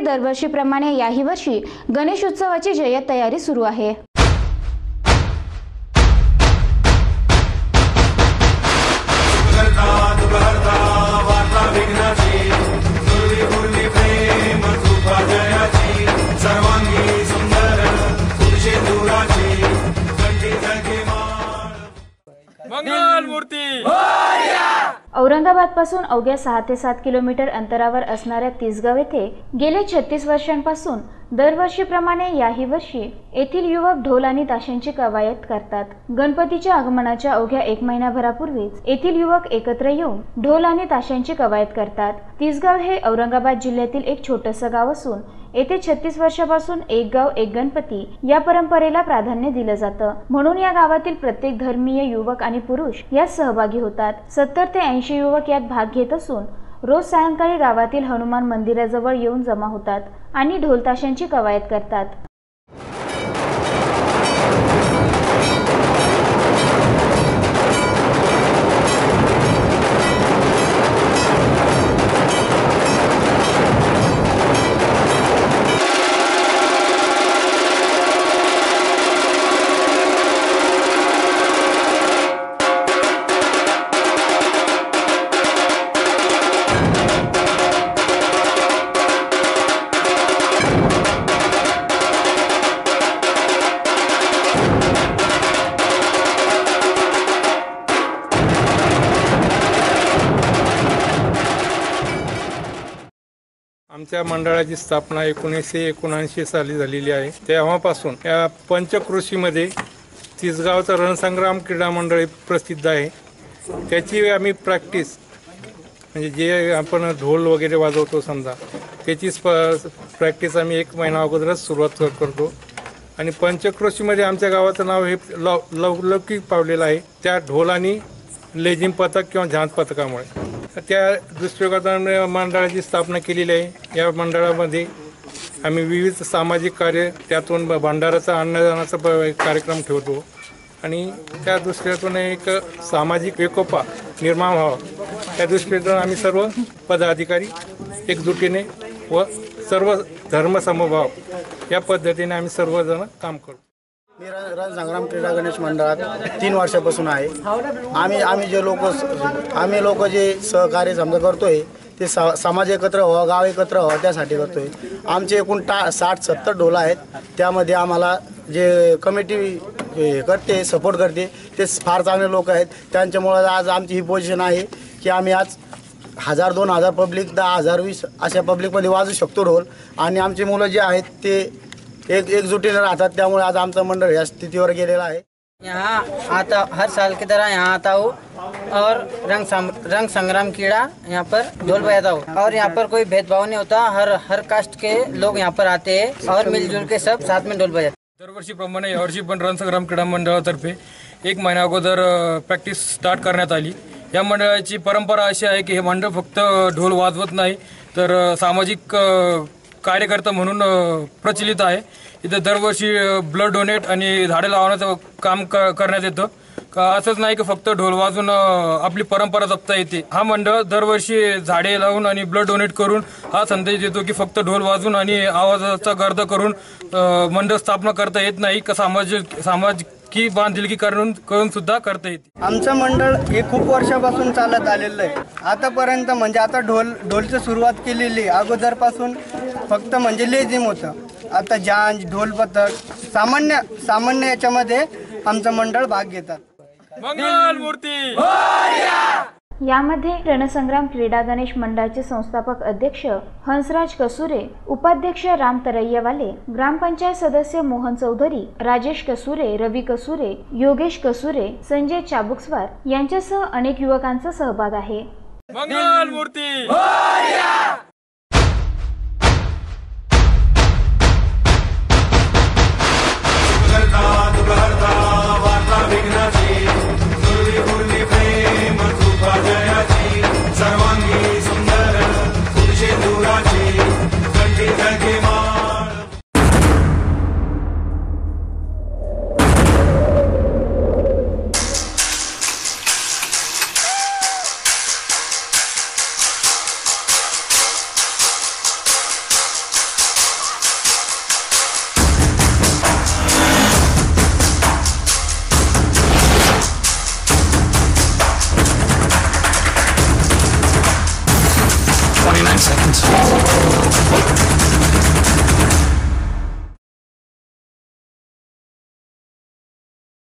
दरवर्षीप्रमाणे याही वर्षी गणेश उत्सवाची जय्यत तयारी सुरू आहे। औरंगाबादपासून अवघ्या 6 ते 7 किलोमीटर अंतरावर असणाऱ्या तिसगाव येथे गेले 36 वर्षांपासून दरवर्षीप्रमाणे याही वर्षी येथील युवक ढोल आणि ताशांची कवायत करतात। गणपतीच्या आगमनाच्या अवघ्या 1 महिन्याभरापूर्वीच येथील युवक एकत्र येऊन ढोल आणि ताशांची कवायत करतात। तिसगाव हे औरंगाबाद जिल्ह्यातील एक छोटंसं गाव असून येथे 36 वर्षापासून एक गाव एक गणपती या परंपरेला प्राधान्य दिलं जातं। म्हणून या गावातील प्रत्येक धर्मीय युवक आणि पुरुष यात सहभागी होतात। 70 ते 80 युवक यात भाग घेत असून रोज सायंकाळी गावातील हनुमान मंदिराजवळ येऊन जमा होतात आणि ढोल ताशांची कवायत करतात। आमच्या मंडळाची स्थापना 1979 साली झालेली आहे। तेव्हापासून या पंचक्रोशीमध्ये तिसगावचं रणसंग्राम क्रीडा मंडळ प्रसिद्ध आहे। त्याची आम्ही प्रॅक्टिस म्हणजे जे आपण ढोल वगैरे वाजवतो समजा त्याचीच प्रॅक्टिस आम्ही 1 महिना अगोदरच सुरुवात करतो आणि पंचक्रोशीमध्ये आमच्या गावाचं नाव हे लौकिक पावलेलं आहे त्या ढोल आणि लेझिम पथक किंवा झांज पथकामुळे। त्या दृष्टिकोनातून मंडळाची स्थापना केलेली आहे। या मंडळामध्ये आम्ही विविध सामाजिक कार्य त्यातून भंडाराचा अन्नदानाचा कार्यक्रम ठेवतो आणि त्या दृष्टीतून एक सामाजिक एकोपा निर्माण व्हावा त्या दृष्टीतून आम्ही सर्व पदाधिकारी एकजुटीने व सर्व धर्मसमभाव या पद्धतीने आम्ही सर्वजण काम करतो। मी रणसंग्राम क्रीडा गणेश मंडळात 3 वर्षापासून आहे। आम्ही लोक जे सहकार्य समजा करतोय ते समाज एकत्र व्हावं गाव एकत्र व्हावं त्यासाठी करतोय। आमचे एकूण 60-70 ढोल आहेत। त्यामध्ये आम्हाला जे कमिटी करते सपोर्ट करते ते फार चांगले लोक आहेत। त्यांच्यामुळे आज आमची ही पोझिशन आहे की आम्ही आज 1000-2000 पब्लिक 10,000-20 अशा पब्लिकमध्ये वाजू शकतो ढोल आणि आमचे मुलं जे आहेत ते एकजुटीने राहतात। त्यामुळे आज आमचं मंडळ या स्थितीवर गेलेला आहे। यहाँ आता हर साल की तरह यहाँ आता हूँ और रंग संग्राम क्रीड़ा यहाँ पर ढोल बजाता हूँ और यहाँ पर कोई भेदभाव नहीं होता। हर कास्ट के लोग यहाँ पर आते हैं और मिलजुल के सब साथ में ढोल बजाते। दरवर्षीप्रमाणे यावर्षी पण रणसंग्राम क्रीडा मंडळातर्फे 1 महिना अगोदर प्रॅक्टिस स्टार्ट करण्यात आली। या मंडळाची परंपरा अशी आहे की हे मंडळ फक्त ढोल वाजवत नाही तर सामाजिक कार्यकर्ता म्हणून प्रचलित आहे। इथे दरवर्षी ब्लड डोनेट आणि झाडे लावण्याचं काम करण्यात येतं। असंच नाही की फक्त ढोल वाजून आपली परंपरा जपता येते। हा मंडळ दरवर्षी झाडे लावून आणि ब्लड डोनेट करून हा संदेश देतो की फक्त ढोल वाजून आणि आवाजाचा गर्द करून मंडळ स्थापना करता येत नाही का सामाजिक बांधिलकी करून सुद्धा करता येते। आमचं मंडळ हे खूप वर्षापासून चालत आलेलं आहे। आतापर्यंत म्हणजे आता ढोलची सुरुवात केलेली अगोदरपासून फक्त म्हणजे लेझिम होतं। आता झांज ढोल पथक सामान्य याच्यामध्ये आमचं मंडळ भाग घेतात। मंगल मूर्ती यामध्ये रणसंग्राम क्रीडा गणेश मंडळाचे संस्थापक अध्यक्ष हंसराज कसूरे, उपाध्यक्ष राम तरय्यवाले, ग्रामपंचायत सदस्य मोहन चौधरी, राजेश कसूरे, रवी कसूरे, योगेश कसूरे, संजय चाबुकस्वार यांच्यासह अनेक युवकांचा सहभाग आहे। मंगल मूर्ती 29 seconds.